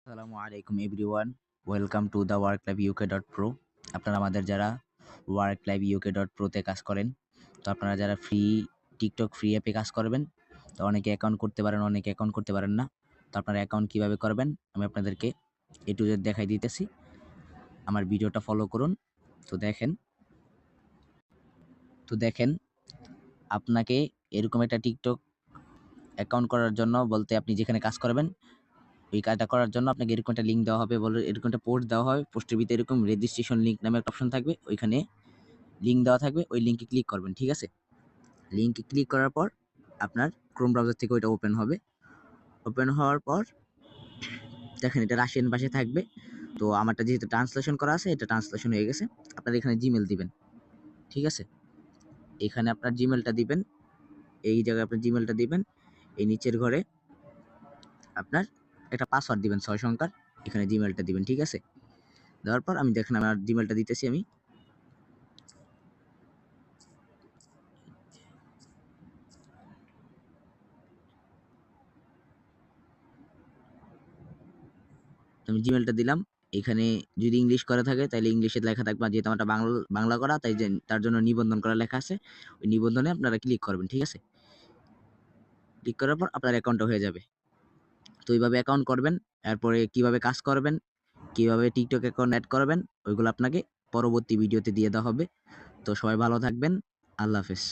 আসসালামু আলাইকুম everyone, welcome to the work live UK dot pro. আপনারা আমাদের যারা ওয়ার্ক লাইভ ইউকে ডট প্রোতে কাজ করেন, তো আপনারা যারা টিকটক ফ্রি অ্যাপে কাজ করবেন, তো অনেকে অ্যাকাউন্ট করতে পারেন, অনেকে অ্যাকাউন্ট করতে পারেন না। তো আপনারা অ্যাকাউন্ট কীভাবে করবেন আমি আপনাদেরকে এ টু জেড দেখাই দিতেছি। আমার ভিডিওটা ফলো করুন। তো দেখেন আপনাকে এরকম একটা টিকটক অ্যাকাউন্ট করার জন্য বলতে আপনি যেখানে কাজ করবেন ওই কাজটা করার জন্য আপনাকে এরকম একটা লিঙ্ক দেওয়া হবে, এরকম একটা পোস্ট দেওয়া হবে। পোস্টের ভিতরে এরকম রেজিস্ট্রেশন লিঙ্ক নামে একটা অপশন থাকবে, ওইখানে লিঙ্ক দেওয়া থাকবে, ওই লিঙ্কে ক্লিক করবেন। ঠিক আছে, লিঙ্কে ক্লিক করার পর আপনার ক্রোম ব্রাউজার থেকে ওইটা ওপেন হবে। ওপেন হওয়ার পর দেখেন এটা রাশিয়ান ভাষায় থাকবে। তো আমারটা যেহেতু ট্রান্সলেশন করা আছে, এটা ট্রান্সলেশন হয়ে গেছে। আপনার এখানে জিমেল দিবেন। ঠিক আছে, এখানে আপনার জিমেলটা দিবেন, এই জায়গায় আপনার জিমেলটা দিবেন। এই নিচের ঘরে আপনার একটা পাসওয়ার্ড দিবেন 6 সংখ্যার, এখানে জিমেলটা দিবেন। ঠিক আছে, দেওয়ার পর আমি দেখেন আমার জিমেলটা দিতেছি আমি। আমি জিমেলটা দিলাম। এখানে যদি ইংলিশ করা থাকে তাহলে ইংলিশে লেখা থাকবে, যেহেতু আমারটা বাংলা করা, তাই তার জন্য নিবন্ধন করা লেখা আছে। ওই নিবন্ধনে আপনারা ক্লিক করবেন। ঠিক আছে, ক্লিক করার পর আপনার অ্যাকাউন্টটা হয়ে যাবে। তো এইভাবে অ্যাকাউন্ট করবেন। এরপরে কিভাবে কাজ করবেন, কিভাবে টিকটক অ্যাকাউন্ট অ্যাড করবেন, ওইগুলো আপনাকে পরবর্তী ভিডিওতে দিয়ে দেওয়া হবে। তো সবাই ভালো থাকবেন। আল্লাহ হাফেজ।